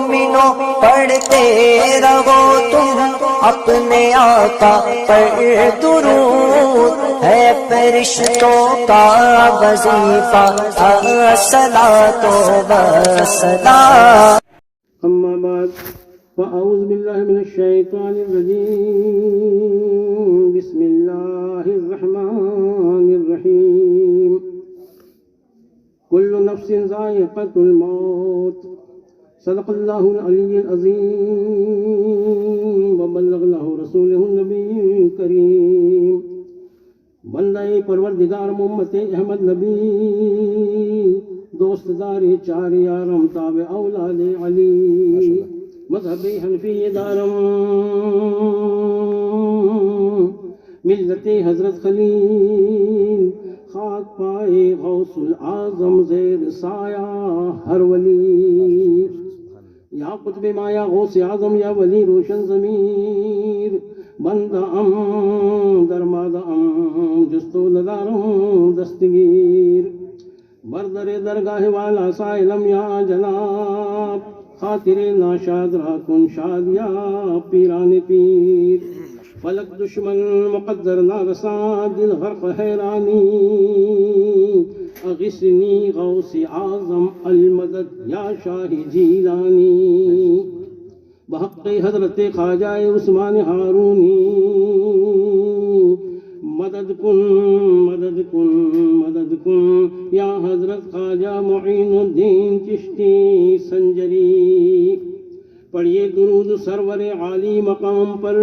مومنوں پڑھتے رہو تم اپنے آقا پر درود، ہے فرشتوں کا وظیفہ الصلاۃ والسلام۔ اما بعد فاعوذ باللہ من الشیطان الرجیم، بسم اللہ الرحمن الرحیم۔ کل نفس ذائقۃ الموت، صدق اللہ العلی العظیم وبلغنا رسولہ النبی الکریم۔ بندہ پروردگار محمد احمد نبی، دوست دار چار یارم تابع اولاد علی، مذہب حنفی دارم ملت حضرت خلیل، خاک پائے غوث العظم زیر سایہ ہر ولی، یا قطب مایا غوث اعظم یا ولی روشن ضمیر، بندہ درماد جستو ندارم دستگیر، بردر درگاہ والا سائلم یا جناب، خاطر ناشاد راکن شاد یا پیران پیر، فلک دشمن مقدر نارسا دل غرق حیرانی، اغثنی غوث اعظم المدد یا شاہ جیلانی، بحق حضرت خواجہ عثمان ہارونی، مدد کن مدد کن مدد کن یا حضرت خواجہ معین الدین چشتی سنجری۔ پڑھیے درود سرور عالی مقام پر،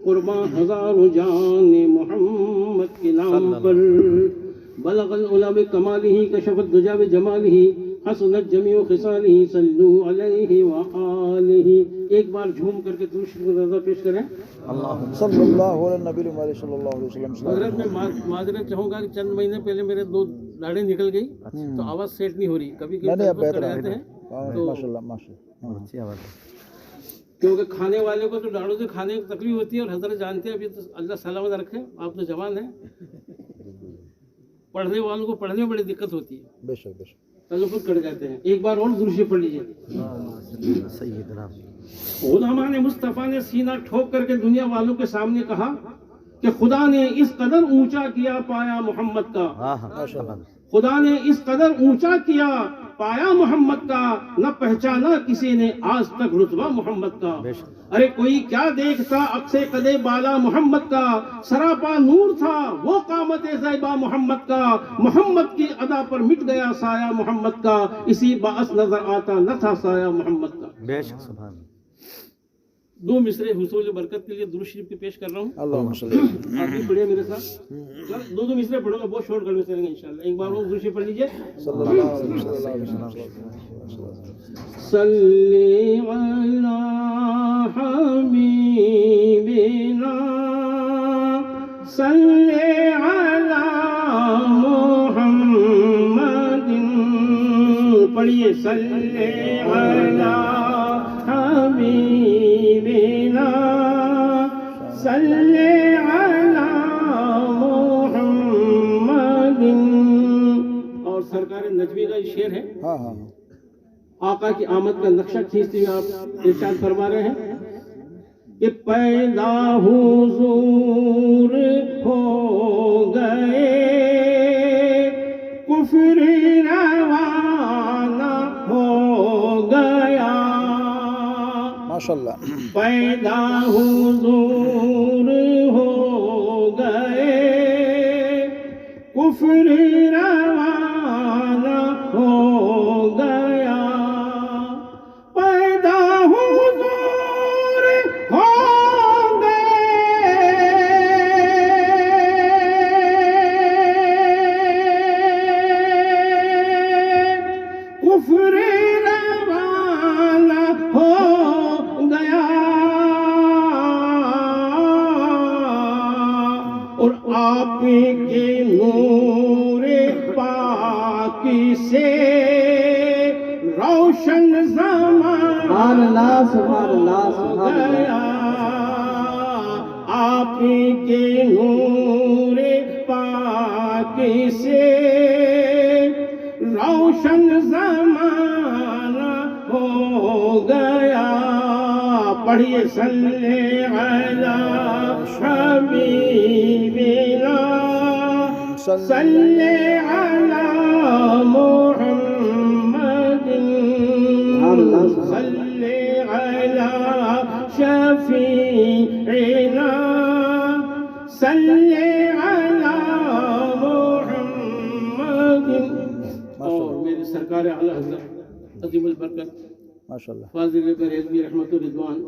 قرباں ہزاروں جان محمد کے نام پر، بلغ العلا بکمالہ کشف الدجی بجمالہ، حسنت جمیع خصالہ صلو علیہ وآلہ۔ ایک بار جھوم کر کے درود شریف کا پیش کریں۔ صلی اللہ علیہ نبی صلی اللہ علیہ وسلم۔ حضرت میں معذرت چاہوں گا کہ چند مہینے پہلے میرے 2 داڑھیں نکل گئی تو آواز سیٹ نہیں ہو رہی، کبھی کبھی جاتے ہیں ماشاءاللہ ماشاءاللہ، اچھی آواز ہے، کیونکہ کھانے والے کو تو داڑھوں سے کھانے کی تکلیف ہوتی ہے، اور حضرت جانتے ہیں ابھی تو اللہ سلامت رکھے، آپ تو جوان ہیں، پڑھنے والوں کو پڑھنے میں بڑی دقت ہوتی ہے، بے شک بے شک، تلفظ کٹ جاتے ہیں۔ ایک بار اور درود شریف پڑھ لیجیے۔ سیدنا علماء نے مصطفیٰ نے سینہ ٹھوک کر کے دنیا والوں کے سامنے کہا کہ خدا نے اس قدر اونچا کیا پایا محمد کا، خدا نے اس قدر اونچا کیا پایا محمد کا، نہ پہچانا کسی نے آج تک رتبہ محمد کا۔ ارے کوئی کیا دیکھتا عکس قد بالا محمد کا، سراپا نور تھا وہ قامت زیبا محمد کا، محمد کی ادا پر مٹ گیا سایہ محمد کا، اسی باعث نظر آتا نہ تھا سایہ محمد کا۔ بے شک، سبحان اللہ۔ 2 مصرے حصول برکت کے لیے درود شریف کی پیش کر رہا ہوں، اللہم صلی اللہ آپ بھی پڑھیے میرے ساتھ، 2 مصرے پڑھوں گا، بہت شارٹ کر چلیں گے انشاءاللہ۔ ایک بار اور درود شریف پڑھ لیجیے۔ صلی اللہ علیہ وسلم۔ صلی علی حبیبنا، صلی علی محمد، پڑھیے صلی علی حبیبنا، صلی علی محمد۔ اور سرکار نجمی کا یہ شعر ہے، ہاں ہاں، آقا کی آمد کا نقشہ کھینچتے ہوئے آپ ارشاد فرما رہے ہیں کہ پیدا حضور ہو گئے، کفر روانہ ہو گیا، ماشاءاللہ، پیدا حضور ہو گئے، کفر روانہ ہو گیا، پیدا حضور ہو گئے، کفر روانہ ہو گیا، اور آپ کے نور پاکی سے روشن زمانہ ہو گیا، آپ کے نور پاکی سے روشن زمانہ ہو گیا. پڑھیے صلی علی حبیبنا صلی علی محمد صلی علی شفیعنا صلی علی محمد. اور میرے سرکار اعلی حضرت عظیم البرکت ماشاءاللہ فاضل بریلوی رحمت الرضوان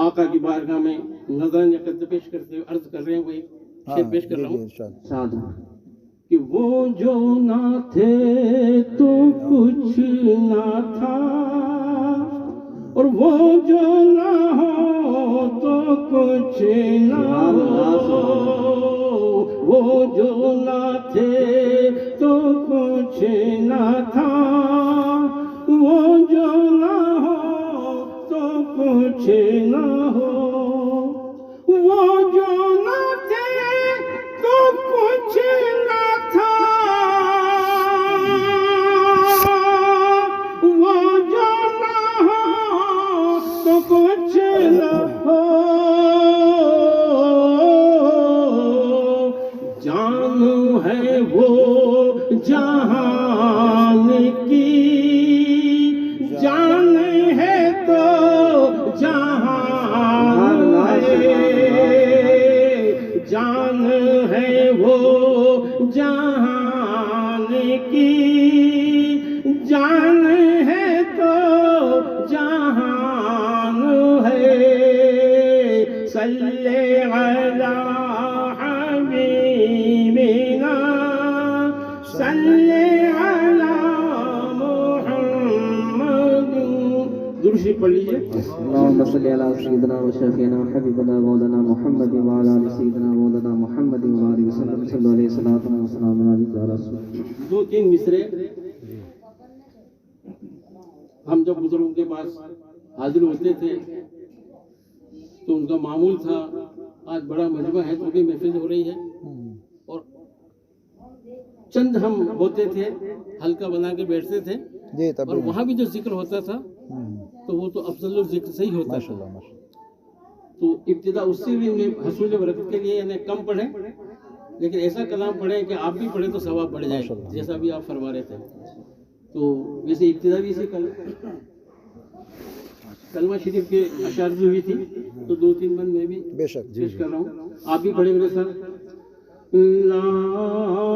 آقا کی بارگاہ میں نظران یقت پیش کرتے ہوئے عرض کر رہے ہیں. وہی شعر پیش کر رہا ہوں کہ وہ جو نہ تھے تو کچھ نہ تھا، اور وہ جو نہ ہو تو کچھ نہ ہو. وہ جو نہ تھے تو کچھ نہ تھا، وہ جو نہ ہو تو کچھ نہ ہو. وہ جو نہ تھے تو کچھ نہ تھا، وہ جو نہ ہو تو کچھ نہ ہو. جان ہے وہ جہان کی، جان ہے تو جہان ہے. جان ہے وہ جہان کی، جان ہے تو جہان ہے. صلی علی حبیبنا صلی علی محمد. درود شریف پڑھ لیجیے. اللهم صل على سيدنا وشفيعنا وحبيبنا مولانا محمد وعلى ال سيدنا مولانا محمد وعلى اله وسلم صلى عليه وسلم وسلام عليك يا رسول. دو تین مصرے ہم جب بزرگوں کے پاس حاضر ہوتے تھے تو ان کا معمول تھا، آج بڑا مجمع ہے تو بھی محفل ہو رہی ہے، اور چند ہم ہوتے تھے حلقہ بنا کے بیٹھتے تھے، جی اور وہاں بھی جو ذکر ہوتا تھا تو وہ تو افضل الذکر سے ہی ہوتا تھا. تو ابتدا اس سے بھی انہیں حصول برکت کے لیے یعنی کم پڑھیں، لیکن ایسا کلام پڑھیں کہ آپ بھی پڑھیں تو ثواب بڑھ جائے، جیسا بھی آپ فرما رہے تھے. تو ویسے ابتدا بھی اسی کلمہ شریف کے اشعار جو ہوئی تھی تو دو تین بند میں بھی بے شک پیش کر رہا ہوں. آپ بھی پڑھیں میرے ساتھ. لا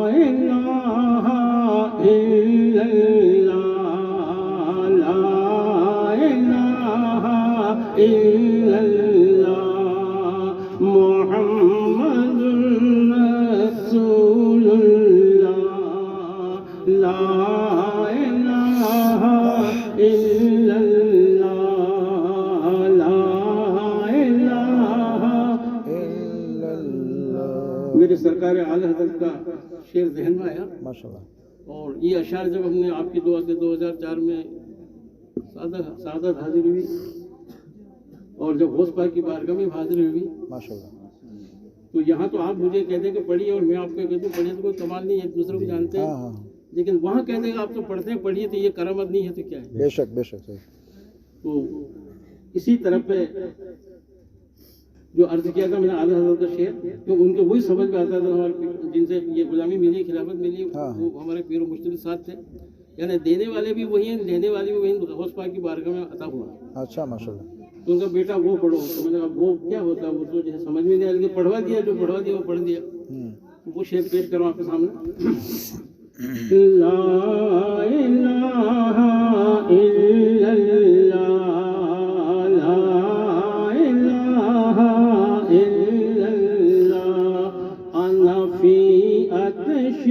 الہ الا اللہ، لا الہ الا اللہ، محمد رسول اللہ، لا الہ الا اللہ، لا الہ. میرے سرکار اعلی حضرت کا شعر ذہن میں آیا، ماشاءاللہ. اور یہ اشعار جب ہم نے آپ کی دعا سے 2004 میں سعادت حاضر ہوئی، اور جب غوث پاک کی بارگاہ میں حاضر ہوئی ماشاءاللہ. تو یہاں تو آپ مجھے کہتے ہیں کہ پڑھیے، اور میں آپ کو کہتا ہوں پڑھیے، تو کوئی کمال نہیں ہے، ایک دوسرے کو جانتے ہیں. لیکن وہاں کہتے ہیں کہ آپ تو پڑھتے ہیں پڑھیے، تو یہ کرامت نہیں ہے تو کیا ہے. بے شک بے شک. تو اسی طرح پہ جو عرض کیا تھا میں نے اعلیٰ حضرت کا شعر، کہ ان کو وہی سمجھ میں آتا تھا ہمارے جن سے یہ غلامی ملی، خلافت ملی، وہ ہمارے پیر و مرشد ساتھ تھے. یعنی دینے والے بھی وہی ہیں، لینے والے بھی وہی ہیں. غوث پاک کی بارگاہ میں عطا ہوا. اچھا ماشاءاللہ. تو ان کا بیٹا وہ پڑھو، تو میں نے کہا وہ کیا ہوتا ہے، وہ تو جیسے سمجھ میں نہیں آیا، لیکن پڑھوا دیا، جو پڑھوا دیا وہ پڑھ دیا. وہ شعر پیش کروں آپ کے سامنے. لا الہ الا اللہ، لا الہ الا اللہ، انا فی عطش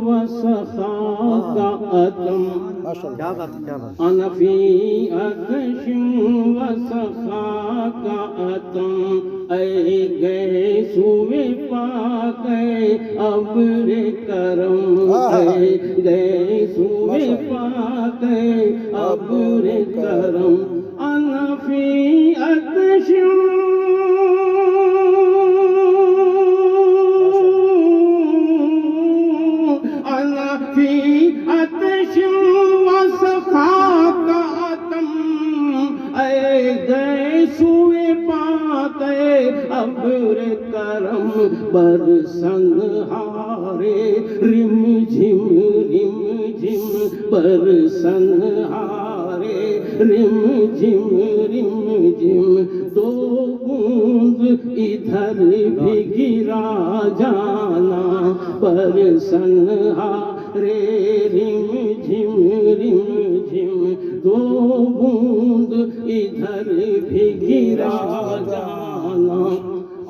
و سخاء اتم، انا فی عطش و سخاء اتم، اے گئے سوئے پاک ابر کرم، اے گئے سوئے پاک ابر کرم، انا فی عطش انا فی عطش و سخاء ابر کرم برسنہارے رم جھم برسنہارے رم جھم دو بوند ادھر بھی گرا جانا برسنہارے رم جھم دو بوند ادھر بھی گرا جانا۔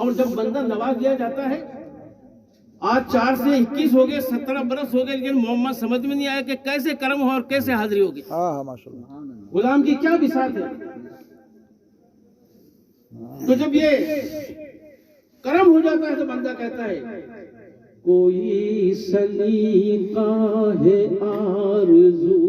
اور جب بندہ نواز دیا جاتا ہے، آج 4 سے 21 ہو گئے، 17 برس ہو گئے، لیکن محمد سمجھ میں نہیں آیا کہ کیسے کرم ہو اور کیسے حاضری ہوگی۔ ہاں ماشاءاللہ۔ غلام کی کیا بساط ہے۔ تو جب یہ کرم ہو جاتا ہے تو بندہ کہتا ہے کوئی سلیقہ ہے آرزو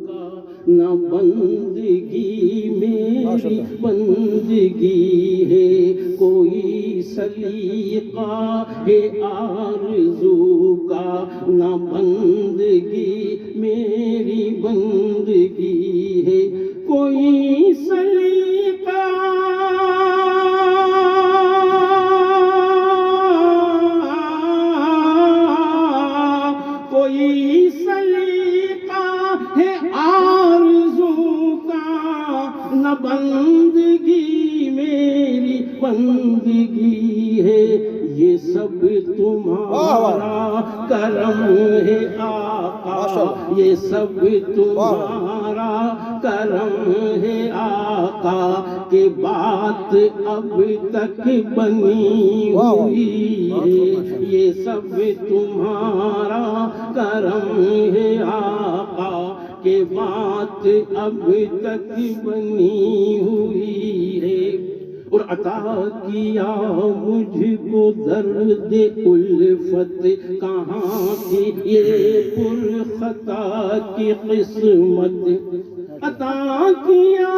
کا، نہ بندگی میری بندگی ہے، کوئی سلیقہ ہے آرزو کا، نہ بندگی میری بندگی ہے، کوئی سلیقہ کوئی سلیقہ ہے آرزو کا، نہ بندگی میری بندگی ہے، یہ سب تمہارا کرم ہے آقا، یہ سب تمہارا کرم ہے آقا، کہ بات اب تک بنی ہوئی ہے، یہ سب تمہارا کرم ہے آقا، کہ بات اب تک بنی ہوئی ہے۔ اور عطا کیا مجھ کو درد الفت، کہاں تھی یہ پر خطا کی قسمت، عطا کیا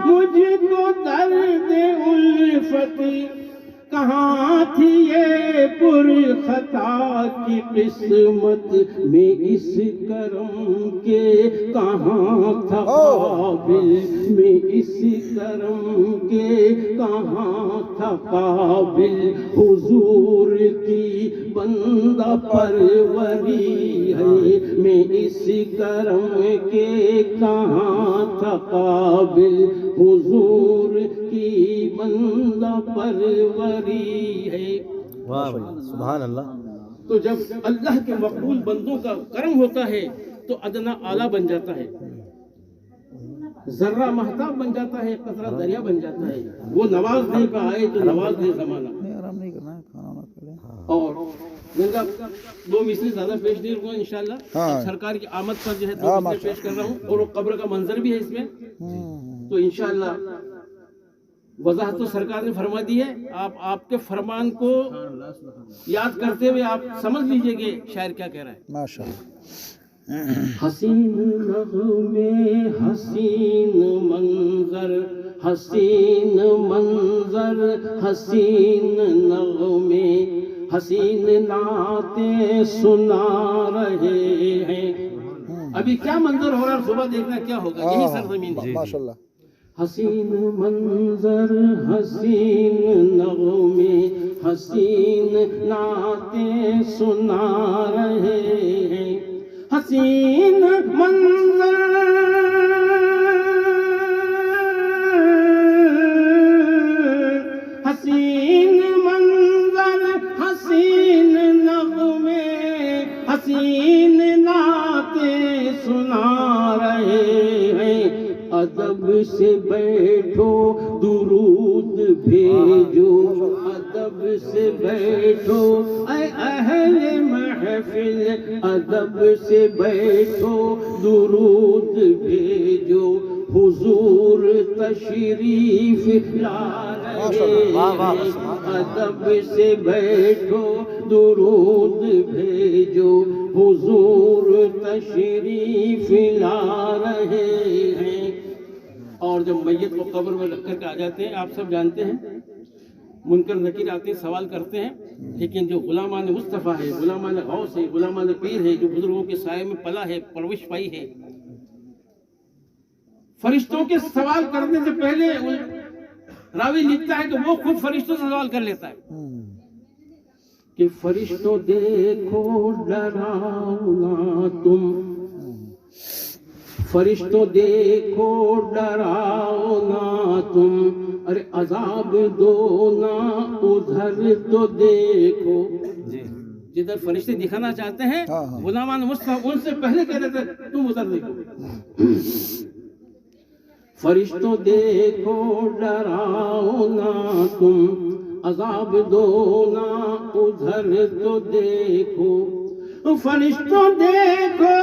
مجھ کو درد الفت، کہاں تھی یہ پر خطا کی قسمت، میں اس کرم کے کہاں تھا قابل، میں اس کرم کے کہاں تھا قابل، حضور کی بندہ پروری ہے، میں اس کرم کے کہاں تھا قابل، حضور کی بندہ پروری ہے۔ سبحان اللہ۔ تو جب اللہ کے مقبول بندوں کا کرم ہوتا ہے تو ادنا اعلیٰ بن جاتا ہے، ذرہ مہتاب بن جاتا ہے، قطرہ دریا بن جاتا ہے۔ وہ نواز نہیں کا آئے تو نواز نہیں زمانہ۔ آرام نہیں کرنا ہے، کھانا نہ کھلے۔ اور گنگا 2 مصرے زیادہ پیش نہیں رکھوں انشاءاللہ، سرکار کی آمد پر جو ہے 2 مصرے پیش کر رہا ہوں، اور وہ قبر کا منظر بھی ہے اس میں، تو انشاءاللہ وضاحت تو سرکار نے فرما دی ہے۔ آپ کے فرمان کو یاد کرتے ہوئے آپ سمجھ لیجئے کہ شاعر کیا کہہ رہا ہے۔ ماشاءاللہ۔ حسین نغمے حسین منظر، حسین منظر حسین نغمے، حسین نعتیں سنا رہے ہیں۔ ابھی کیا منظر ہو رہا ہے، صبح دیکھنا کیا ہوگا، یہی سرزمین ہے۔ ماشاءاللہ۔ حسین منظر حسین نغمے، حسین نعتیں سنا رہے ہیں، حسین منظر حسین منظر حسین نغمے، حسین نعتیں سنا رہے ہیں، ادب سے بیٹھو درود بھیجو، ادب سے بیٹھو اے اہل محفل، ادب سے بیٹھو درود بھیجو، حضور تشریف لا رہے ہیں، ادب سے بیٹھو درود بھیجو، حضور تشریف لا رہے ہیں۔ اور جب میت کو قبر میں رکھ کر کے آ جاتے ہیں، آپ سب جانتے ہیں منکر نکیر آتے ہیں، سوال کرتے ہیں، لیکن جو غلامان مصطفیٰ ہے، غلامان غوث ہے، غلامان پیر ہے، جو بزرگوں کے سائے میں پلا ہے، پرورش پائی ہے، فرشتوں کے سوال کرنے سے پہلے راوی لکھتا ہے کہ وہ خود فرشتوں سے سوال کر لیتا ہے کہ فرشتوں دیکھو ڈراؤ نہ تم، فرشتوں دیکھو ڈراؤ نہ تم، ارے عذاب دو نہ ادھر تو دیکھو. جدھر فرشتے دکھانا چاہتے ہیں غلامان مصطفیٰ ان سے پہلے کہہ دیتے تم ادھر دیکھو. فرشتوں دیکھو ڈراؤ نہ تم، عذاب دو نہ ادھر تو دیکھو. فرشتوں دیکھو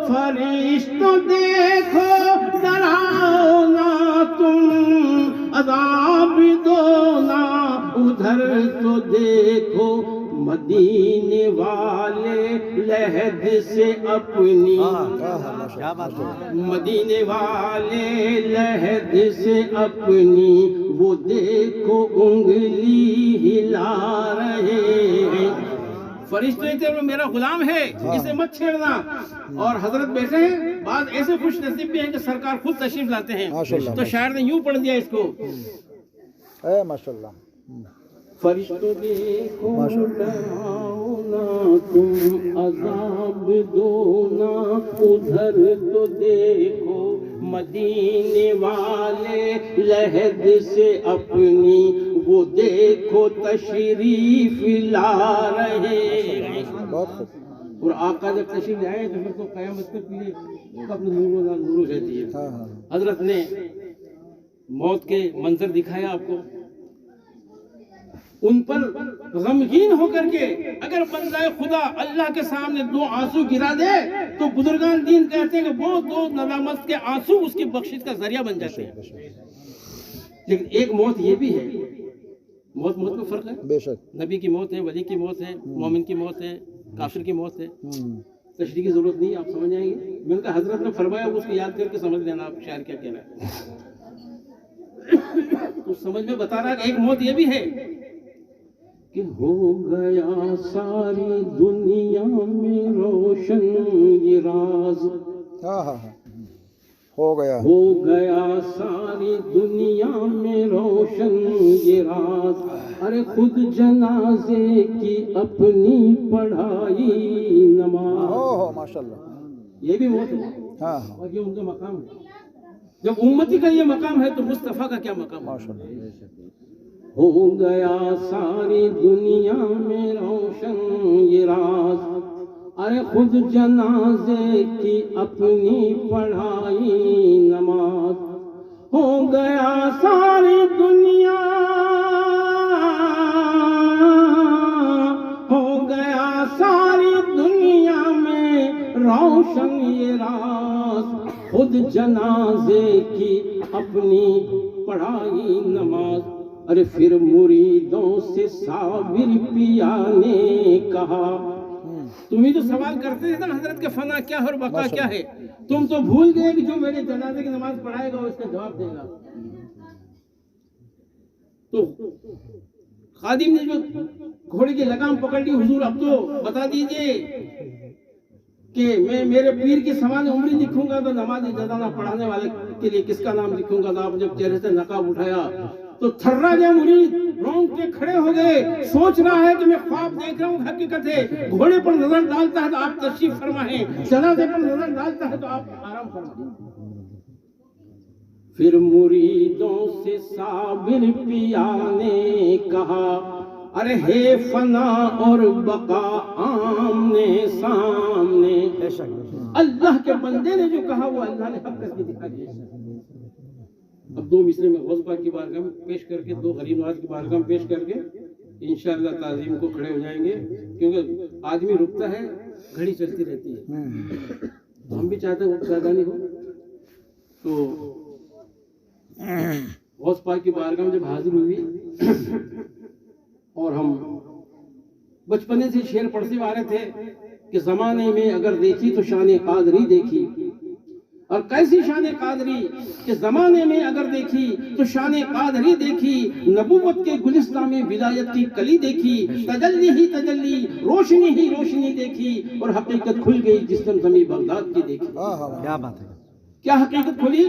فرشتوں دیکھو ڈراؤ نہ تم، عذاب دو نہ ادھر تو دیکھو. مدینے والے لہد سے اپنی، مدینے والے لہد سے اپنی وہ دیکھو انگلی ہلا رہے ہیں. فرشتے تھے میرا غلام ہے اسے مت چھیڑنا. اور حضرت بیٹھے ہیں، بعض ایسے خوش نصیب بھی ہیں کہ سرکار خود تشریف لاتے ہیں. تو شاعر نے یوں پڑھ دیا اس کو، ماشاءاللہ. فرشتوں دیکھو ڈراؤ نہ تم، عذاب دو نہ ادھر تو دیکھو. مدینے والے لہد سے اپنی وہ دیکھو تشریف لا رہے ہیں. اور آقا جب تشریف لائے تو پھر تو قیامت کے پیے اپنے نور رہتی ہے. حضرت نے موت کے منظر دکھایا آپ کو، ان پر غمگین ہو کر کے اگر بندہ خدا اللہ کے سامنے دو آنسو گرا دے تو بزرگان دین کہتے ہیں کہ وہ دو ندامت کے آنسو اس کی بخشش کا ذریعہ بن جاتے ہیں. لیکن ایک موت یہ بھی ہے، موت میں فرق ہے. بے شک نبی کی موت ہے، ولی کی موت ہے، مومن کی موت ہے، کافر کی موت ہے. تشریح کی ضرورت نہیں، آپ سمجھ جائیں گے. میں نے کہا حضرت نے فرمایا اس کو یاد کر کے سمجھ لینا آپ شاعر کیا کہہ رہا ہے. تو سمجھ میں بتا رہا کہ ایک موت یہ بھی ہے کہ ہو گیا ساری دنیا میں روشن یہ راز. ہو گیا ساری دنیا میں روشن یہ راز. ارے خود جنازے کی اپنی پڑھائی نماز. ماشاءاللہ یہ بھی موت ہے اور یہ ان کا مقام ہے. جب امتی کا یہ مقام ہے تو مصطفیٰ کا کیا مقام ہے. ہو گیا ساری دنیا میں روشن یہ راز. ارے خود جنازے کی اپنی پڑھائی نماز. ہو گیا ساری دنیا، ہو گیا ساری دنیا میں روشن یہ راز. خود جنازے کی اپنی پڑھائی نماز. ارے پھر مریدوں سے صابر پیا نے کہا، تم ہی تو سوال کرتے تھے نا حضرت کے فنا کیا ہے اور بقا کیا ہے. تم تو بھول گئے کہ جو میرے جنازے کی نماز پڑھائے گا اس کا جواب دے گا. تو خادم نے جو گھوڑے کی لگام پکڑ لی، حضور اب تو بتا دیجئے کہ میں میرے پیر کی سوانح عمری لکھوں گا تو نماز جنازہ پڑھانے والے کے لیے کس کا نام لکھوں گا. تو آپ جب چہرے سے نقاب اٹھایا تو تھرا گیا مرید، رونگ کے کھڑے ہو گئے. سوچ رہا ہے کہ میں خواب دیکھ رہا ہوں حقیقت ہے. گھوڑے پر نظر ڈالتا ہے تو آپ تشریف فرمائیں، جنازے پر نظر ڈالتا ہے تو آپ آرام فرمائیں. پھر مریدوں سے صابر پیا نے کہا، ارے ہے فنا اور بقا آمنے سامنے. اللہ کے بندے نے جو کہا وہ اللہ نے حق کر کے دکھا دیا. اب دو مصرے میں غوث پاک کی بارگاہ میں پیش کر کے، دو غریب نواز کی بارگاہ میں پیش کر کے انشاءاللہ تعظیم کو کھڑے ہو جائیں گے. کیونکہ آدمی رکتا ہے، گھڑی چلتی رہتی ہے. تو ہم بھی چاہتے ہیں وہ زیادہ نہیں ہو. تو غوث پاک کی بارگاہ میں جب حاضر ہوئی اور ہم بچپنے سے شعر پڑھتے آ رہے تھے کہ زمانے میں اگر دیکھی تو شان قادری دیکھی. اور کیسی شان قادری کہ زمانے میں اگر دیکھی تو شان قادری دیکھی، نبوت کے گلستان میں ولایت کی کلی دیکھی، تجلی ہی تجلی، روشنی ہی روشنی دیکھی، اور حقیقت کھل گئی جس دم زمیں بغداد کی دیکھی۔ کیا بات ہے، کیا حقیقت کھلی؟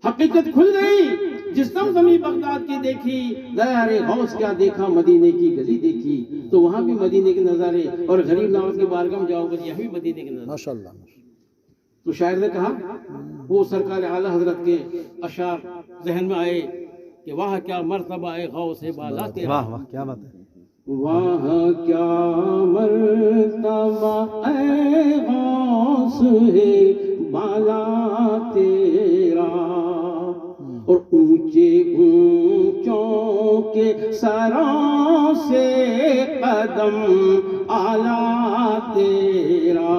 حقیقت کھل گئی جس دم زمیں بغداد کی دیکھی۔ دار غوث کیا دیکھا، مدینے کی گلی دیکھی، تو وہاں بھی مدینے کے نظارے، اور غریب نواز کی بارگاہ میں جاؤ گے یہاں بھی مدینے کے نظارے۔ ماشاءاللہ۔ تو شاعر نے کہا، وہ سرکار اعلیٰ حضرت کے اشعار ذہن میں آئے کہ واہ کیا مرتبہ ہے غوث بالا تیرا، واہ واہ کیا بات ہے، واہ کیا مرتبہ اے غوث ہے بالا تیرا، اور اونچے اونچوں کے سروں سے قدم اعلیٰ تیرا،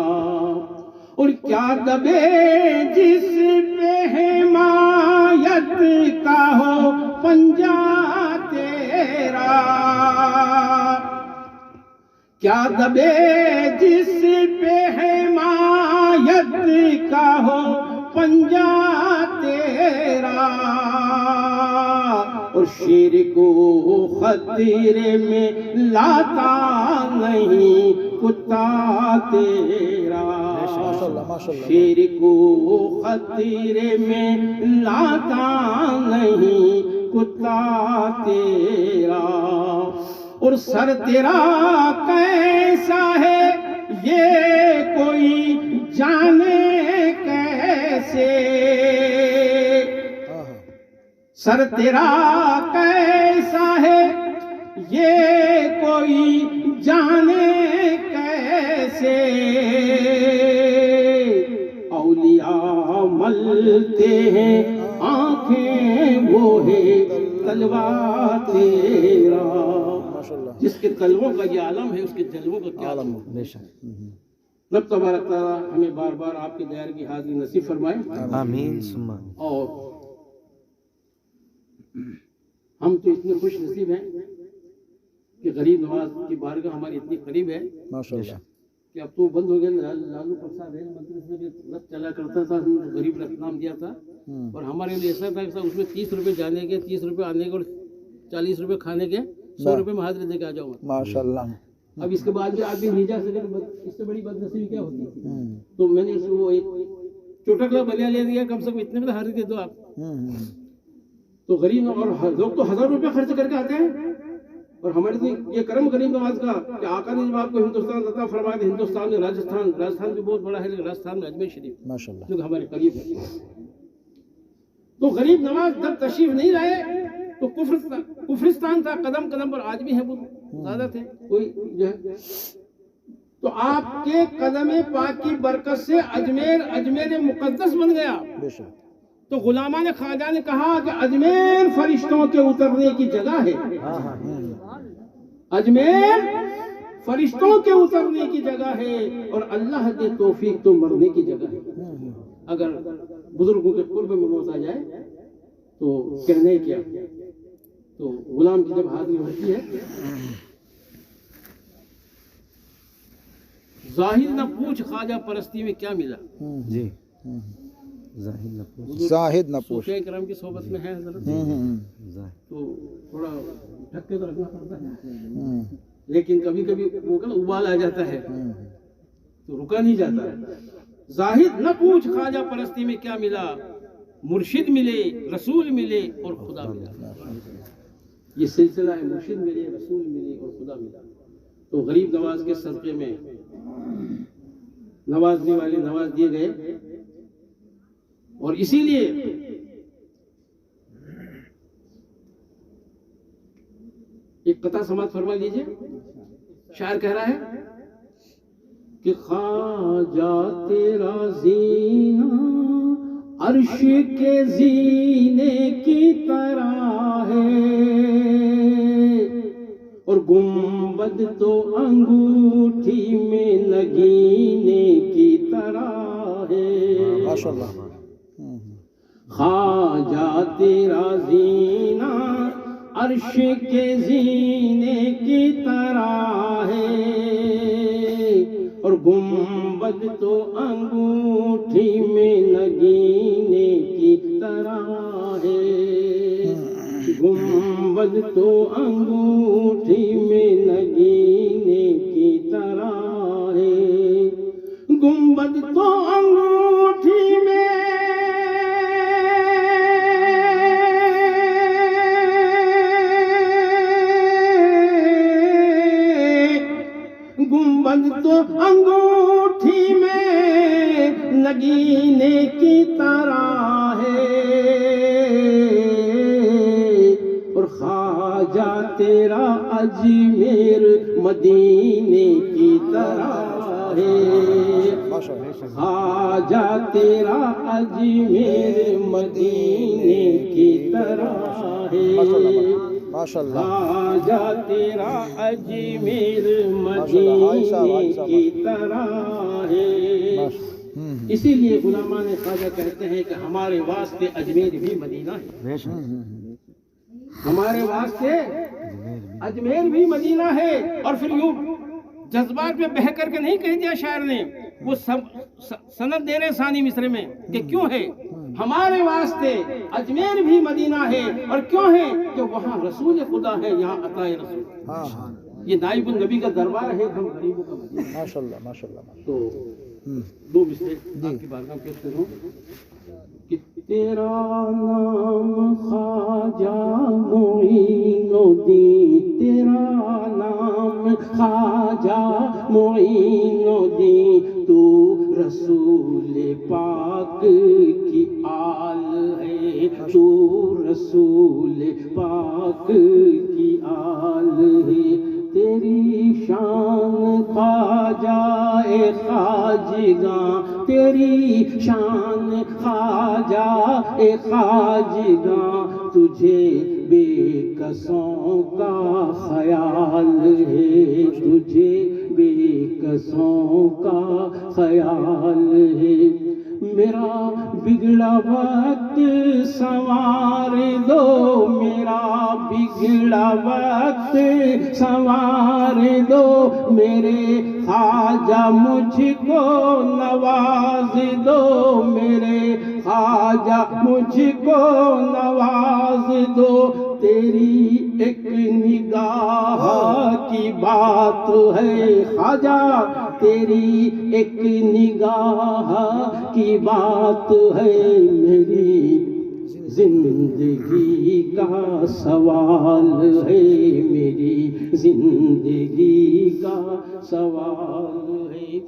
اور کیا دبے جس پہ حمایت کا ہو پنجہ تیرا، کیا دبے جس پہ حمایت کا ہو پنجہ تیرا، اور شیر کو خطرے میں لاتا نہیں کتا تیرا، شیر کو خطرے میں لاتا نہیں کتا تیرا، اور سر تیرا کیسا ہے یہ کوئی جانے کیسے، سر تیرا کیسا ہے یہ کوئی جانے کیسے، اولیاء ملتے ہیں آنکھیں وہ ہے تلوہ تیرا، جس کے تلووں کا یہ عالم ہے اس کے جلووں کا کیا عالم ہے۔ بے شک، رب تبارک تعالیٰ ہمیں بار بار آپ کے دائر کی حاضری نصیب فرمائے، آمین ثم آمین۔ اور ہم تو اتنے خوش نصیب ہیں کہ غریب نواز کی بارگاہ ہماری اتنی قریب ہے ماشاءاللہ۔ کہ اب تو بند ہو گیا، لالو پرساد ریل منتری سے بھی رت چلا کرتا تھا، غریب رت نام دیا تھا، اور ہمارے لیے ایسا تھا کہ اس میں 30 روپے جانے کے، 30 روپے آنے کے، اور 40 روپے کھانے کے، 100 روپے میں حاضری دے کے آ جاؤں گا۔ ماشاءاللہ۔ اب اس کے بعد بھی آدمی نہیں جا سکے، اس سے بڑی بد نصیبی کیا ہوتی ہے؟ تو میں نے اس کو ایک چوٹکلا بلیا لے دیا، کم سے کم اتنے میں حاضری دے دو آپ۔ تو غریب اور لوگ تو 1000 روپے خرچ کر کے آتے ہیں، اور ہمارے لیے یہ کرم غریب نواز کا کہ آقا نے جب آپ کو ہندوستان عطا فرمایا کہ ہندوستان میں راجستھان بھی بہت بڑا ہے، لیکن راجستھان میں اجمیر شریف ماشاءاللہ جو کہ ہمارے قریب ہے۔ تو غریب نواز جب تشریف نہیں لائے تو کفرستان تھا، قدم قدم پر آج بھی ہے، وہ زیادہ تھے کوئی جو ہے۔ تو آپ کے قدم پاک کی برکت سے اجمیر مقدس بن گیا۔ بے شک۔ تو غلامان خواجہ نے کہا کہ اجمیر فرشتوں کے اترنے کی جگہ ہے، اجمیر فرشتوں کے اترنے کی جگہ ہے، اور اللہ کی توفیق تو مرنے کی جگہ ہے۔ اگر بزرگوں کے قرب میں موت آ جائے تو کہنے کیا، تو غلام کی جب حاضری ہوتی ہے، ظاہر نہ پوچھ خواجہ پرستی میں کیا ملا۔ جی، ظاہر نہ پوچھ، زاہد نہ پوچھ۔ صوفیہ کرام کی صحبت میں ہے حضرت، ظاہر، تو تھوڑا ڈھک کے تو رکھنا پڑتا ہے، لیکن کبھی کبھی وہ ابال آ جاتا ہے تو رکا نہیں جاتا۔ زاہد نہ پوچھ خواجہ پرستی میں کیا ملا، مرشد ملے، رسول ملے اور خدا ملا۔ یہ سلسلہ ہے، مرشد ملے، رسول ملے اور خدا ملا۔ تو غریب نواز کے صدقے میں نوازنے والے نواز دیے گئے، اور اسی لیے ایک قطعہ سماعت فرما لیجئے۔ شاعر کہہ رہا ہے کہ خواجہ تیرا زینہ عرش کے زینے کی طرح ہے، اور گنبد تو انگوٹھی میں نگینے کی طرح ہے۔ ماشاءاللہ۔ خواجہ تیرا زینہ عرش کے زینے کی طرح ہے، اور گنبد تو انگوٹھی میں نگینے کی طرح ہے، گنبد تو انگوٹھی میں نگینے کی طرح ہے، گنبد تو انگوٹھی میں گنبد تو انگوٹھی میں نگینے کی طرح ہے، اور خواجہ تیرا اجمیر مدینے کی طرح ہے، خواجہ تیرا اجمیر مدینے کی طرح ہے، ماشاءاللہ خواجہ تیرا اجمیر مدینے کی طرح ہے۔ اسی لیے علماء نے خواجہ کہتے ہیں کہ ہمارے واسطے اجمیر بھی مدینہ ہے، بے شک ہمارے واسطے اجمیر بھی مدینہ ہے۔ اور پھر یوں جذبات میں بہہ کر کے نہیں کہہ دیا شاعر نے، وہ سند دے رہے ثانی مصرے میں کہ کیوں ہے ہمارے واسطے اجمیر بھی مدینہ ہے، اور کیوں ہے کہ وہاں رسول خدا ہے، یہاں عطا رسول، یہ نائب النبی کا دربار ہے، ہم غریبوں کا مدینہ۔ ماشاءاللہ ماشاءاللہ۔ تو دو مصرے آپ کی بارگاہ میں پیش کروں کہ تیرا نام خواجہ معین الدین، تیرا نام خواجہ معین الدین، تو رسول پاک کی آل ہے، تو رسول پاک کی آل ہے، تیری شان خواجہ خواجگاں، تیری شان خواجہ خواجگاں، تجھے بے کسوں کا خیال ہے، تجھے بے کسوں کا خیال ہے، میرا بگڑا وقت سنوار دو، میرا بگڑا وقت سنوار دو، میرے خواجہ مجھ کو نواز دو، میرے خواجہ مجھ کو نواز دو، تیری ایک نگاہ کی بات ہے خواجہ، تیری ایک نگاہ کی بات ہے، میری زندگی کا سوال ہے، میری زندگی کا سوال ہے،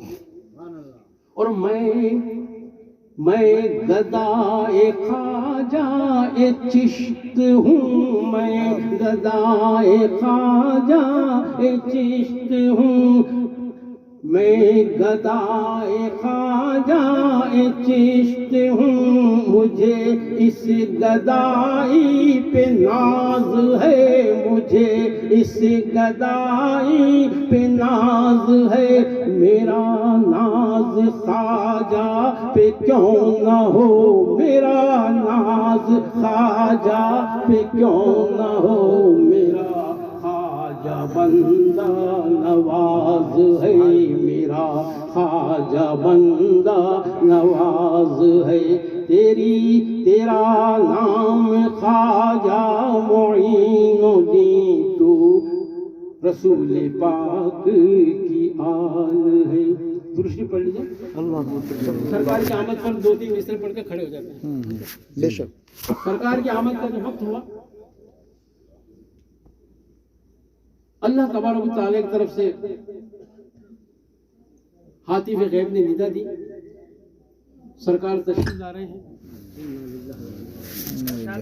اور میں گدائے خواجہ چشت ہوں، میں گدائے خواجہ چشت ہوں، میں گدائے خواجہ چشت ہوں، مجھے اس گدائی پہ ناز ہے، مجھے اس گدائی پہ ناز ہے، میرا ناز خواجہ پہ کیوں نہ ہو، میرا ناز خواجہ پہ کیوں نہ ہو، میرا خواجہ بندہ نواز ہے، میرا خواجہ بندہ نواز ہے، تیرا نام خواجہ معین الدین، تو رسول پاک کی آل ہے۔ درشی پڑھ لیجیے، سرکار کی آمد پر دو تین مصرے پڑھ کے کھڑے ہو جاتے ہیں۔ بے شک سرکار کی آمد کا جو وقت ہوا، اللہ تبارک و تعالیٰ کی طرف سے ہاتف غیب نے ندا دی، سرکار تشریف لا رہے ہیں،